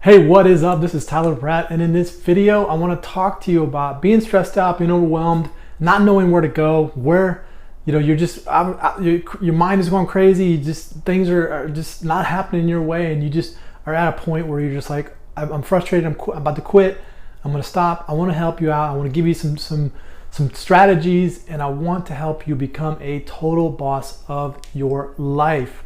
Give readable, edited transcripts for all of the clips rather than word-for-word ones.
Hey, what is up? This is Tyler Pratt, and in this video, I want to talk to you about being stressed out, being overwhelmed, not knowing where to go, where you're just your mind is going crazy. Things are just not happening your way, and you just are at a point where you're just like, I'm frustrated. I'm about to quit. I'm going to stop. I want to help you out. I want to give you some strategies, and I want to help you become a total boss of your life.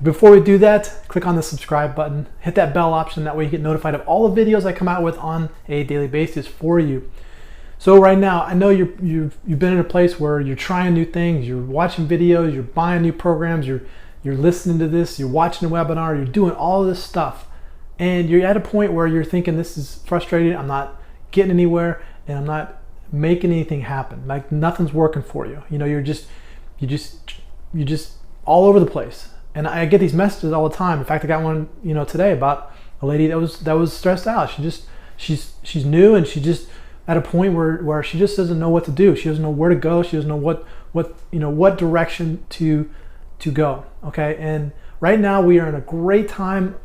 Before we do that, click on the subscribe button, hit that bell option, that way you get notified of all the videos I come out with on a daily basis for you. So right now, I know you've been in a place where you're trying new things, you're watching videos, you're buying new programs, you're listening to this, you're watching a webinar, you're doing all of this stuff, and you're at a point where you're thinking, this is frustrating, I'm not getting anywhere, and I'm not making anything happen. Like nothing's working for you. You're just all over the place. And I get these messages all the time. In fact, I got one, today about a lady that was stressed out. She's new, and she's just at a point where she just doesn't know what to do. She doesn't know where to go. She doesn't know what direction to go. Okay, and right now we are in a great time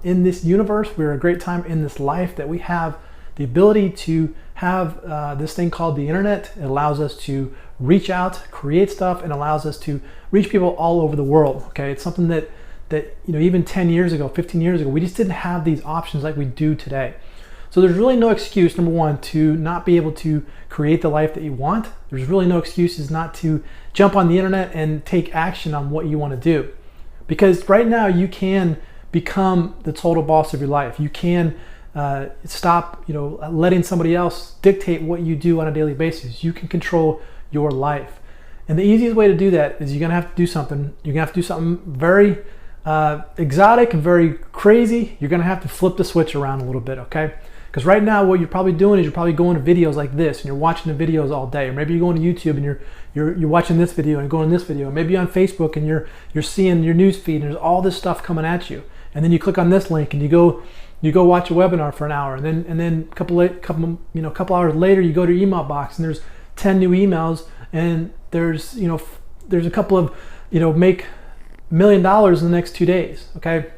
in this universe. We're in a great time in this life that we have the ability to have this thing called the internet. It allows us to reach out, create stuff, and allows us to reach people all over the world. Okay, it's something that even 10 years ago, 15 years ago, we just didn't have these options like we do today. So there's really no excuse, number one, to not be able to create the life that you want. There's really no excuses not to jump on the internet and take action on what you want to do. Because right now you can become the total boss of your life. You can stop letting somebody else dictate what you do on a daily basis. You can control your life, and the easiest way to do that is you're gonna have to do something. You're gonna have to do something very exotic and very crazy. You're gonna have to flip the switch around a little bit, okay? Because right now what you're probably doing is you're probably going to videos like this, and you're watching the videos all day, or maybe you're going to YouTube and you're watching this video and going to this video. Maybe on Facebook and you're seeing your news feed, and there's all this stuff coming at you, and then you click on this link and you go watch a webinar for an hour, and then a couple hours later you go to your email box and there's 10 new emails, and there's a couple of make $1 million in the next 2 days. Okay,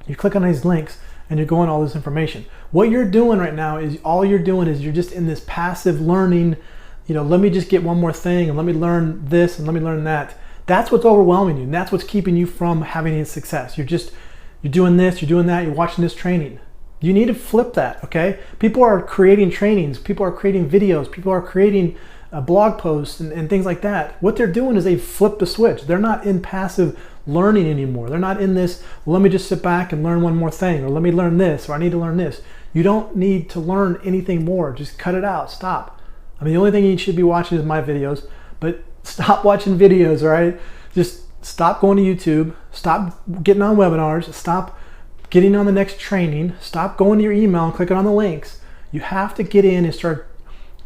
you click on these links and you're going all this information. What you're doing right now is you're just in this passive learning. Let me just get one more thing, and let me learn this, and let me learn that. That's what's overwhelming you, and that's what's keeping you from having any success. You're doing this, you're doing that, you're watching this training. You need to flip that, okay? People are creating trainings, people are creating videos, people are creating blog posts and things like that. What they're doing is they've flipped the switch. They're not in passive learning anymore. They're not in this, well, let me just sit back and learn one more thing, or let me learn this, or I need to learn this. You don't need to learn anything more. Just cut it out, stop. I mean, the only thing you should be watching is my videos, but stop watching videos, all right? Just stop going to YouTube, stop getting on webinars, stop getting on the next training, stop going to your email and clicking on the links. You have to get in and start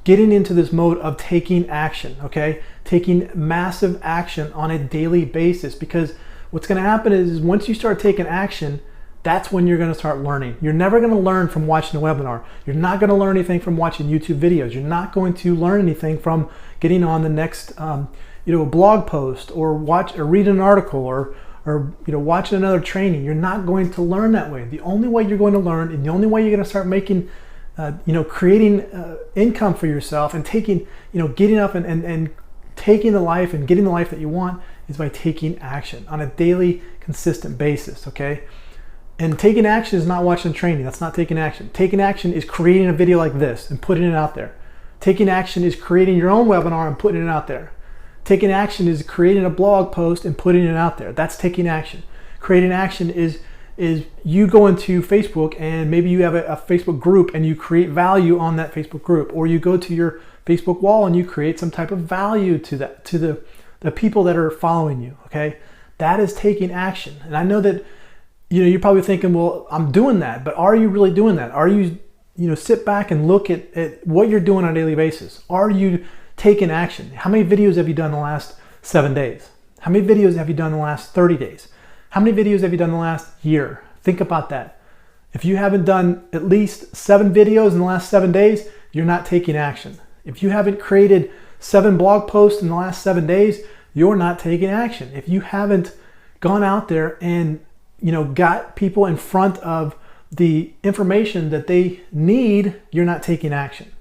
getting into this mode of taking action, okay? Taking massive action on a daily basis, because what's gonna happen is once you start taking action, that's when you're gonna start learning. You're never gonna learn from watching a webinar. You're not gonna learn anything from watching YouTube videos. You're not going to learn anything from getting on the next a blog post, or read an article, or watching another training. You're not going to learn that way. The only way you're going to learn, and the only way you're going to start making creating income for yourself, and getting up and taking the life and getting the life that you want, is by taking action on a daily, consistent basis, okay? And taking action is not watching training. That's not taking action. Taking action is creating a video like this and putting it out there. Taking action is creating your own webinar and putting it out there. Taking action is creating a blog post and putting it out there. That's taking action. Creating action is you go into Facebook, and maybe you have a Facebook group and you create value on that Facebook group, or you go to your Facebook wall and you create some type of value to the people that are following you, okay? That is taking action. And I know that you're probably thinking, well, I'm doing that, but are you really doing that? Are you sit back and look at what you're doing on a daily basis? Are you taking action? How many videos have you done in the last 7 days? How many videos have you done in the last 30 days? How many videos have you done in the last year? Think about that. If you haven't done at least 7 videos in the last 7 days, you're not taking action. If you haven't created 7 blog posts in the last 7 days, you're not taking action. If you haven't gone out there and got people in front of the information that they need, you're not taking action.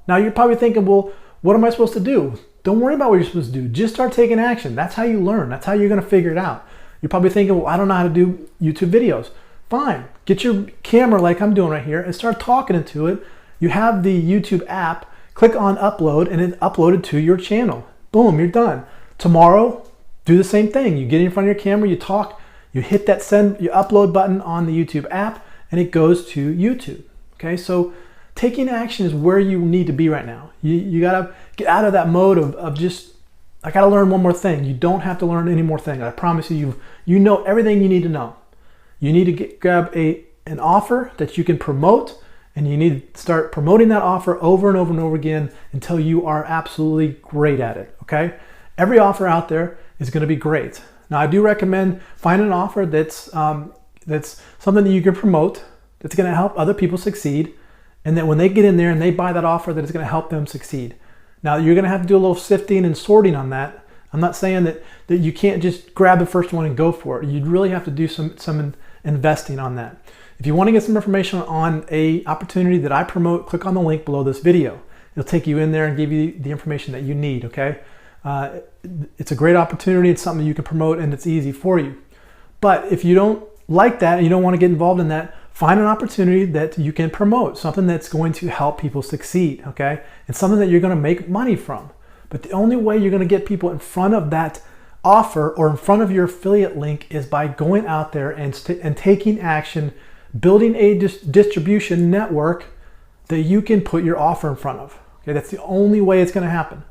Now you're probably thinking, well, what am I supposed to do? Don't worry about what you're supposed to do. Just start taking action. That's how you learn. That's how you're going to figure it out. You're probably thinking, well, I don't know how to do YouTube videos. Fine. Get your camera like I'm doing right here and start talking into it. You have the YouTube app. Click on upload and it's uploaded to your channel. Boom, you're done. Tomorrow, do the same thing. You get in front of your camera, you talk, you hit that send, you upload button on the YouTube app, and it goes to YouTube. Okay, so taking action is where you need to be right now. You gotta get out of that mode of just, I gotta learn one more thing. You don't have to learn any more things. I promise you, you know everything you need to know. You need to grab an offer that you can promote, and you need to start promoting that offer over and over and over again until you are absolutely great at it, okay? Every offer out there is gonna be great. Now, I do recommend finding an offer that's something that you can promote, that's gonna help other people succeed, and that when they get in there and they buy that offer, that it's gonna help them succeed. Now, you're gonna have to do a little sifting and sorting on that. I'm not saying that you can't just grab the first one and go for it. You'd really have to do some investing on that. If you want to get some information on a opportunity that I promote, click on the link below this video. It'll take you in there and give you the information that you need, okay? It's a great opportunity. It's something you can promote and it's easy for you. But if you don't like that and you don't want to get involved in that, find an opportunity that you can promote, something that's going to help people succeed, okay? And something that you're going to make money from. But the only way you're going to get people in front of that offer or in front of your affiliate link is by going out there and taking action, building a distribution network that you can put your offer in front of. Okay, that's the only way it's going to happen.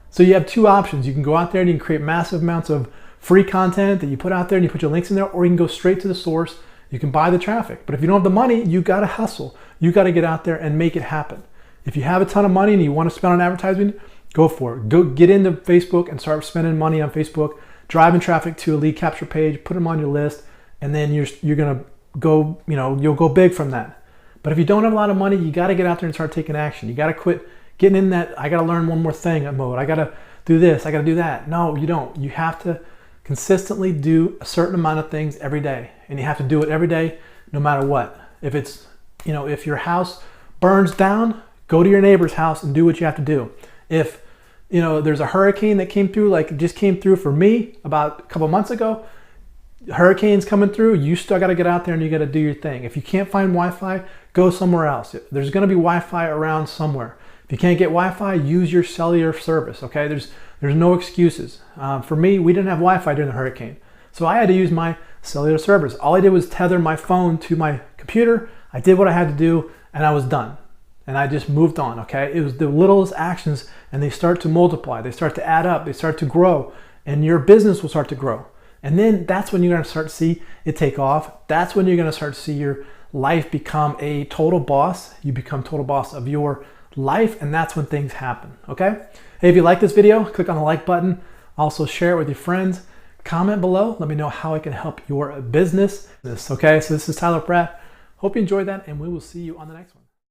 So you have two options. You can go out there and you can create massive amounts of free content that you put out there and you put your links in there, or you can go straight to the source. You can buy the traffic. But if you don't have the money, you got to hustle. You got to get out there and make it happen. If you have a ton of money and you want to spend on advertising, go for it. Go get into Facebook and start spending money on Facebook, driving traffic to a lead capture page, put them on your list, and then you're going to go, you'll go big from that. But if you don't have a lot of money, you got to get out there and start taking action. You got to quit getting in that, I got to learn one more thing mode. I got to do this, I got to do that. No, you don't. You have to consistently do a certain amount of things every day. And you have to do it every day, no matter what. If it's, if your house burns down, go to your neighbor's house and do what you have to do. If, there's a hurricane that came through, like it just came through for me about a couple months ago, hurricanes coming through, you still got to get out there and you got to do your thing. If you can't find Wi-Fi, go somewhere else. There's going to be Wi-Fi around somewhere. If you can't get Wi-Fi, use your cellular service, okay? There's no excuses. For me, we didn't have Wi-Fi during the hurricane, so I had to use my cellular service. All I did was tether my phone to my computer. I did what I had to do, and I was done. And I just moved on, okay? It was the littlest actions, and they start to multiply. They start to add up. They start to grow, and your business will start to grow. And then that's when you're going to start to see it take off. That's when you're going to start to see your life become a total boss. You become total boss of your life, and that's when things happen, okay? Hey, if you like this video, click on the like button. Also share it with your friends. Comment below. Let me know how I can help your business. Okay, so this is Tyler Pratt. Hope you enjoyed that, and we will see you on the next one.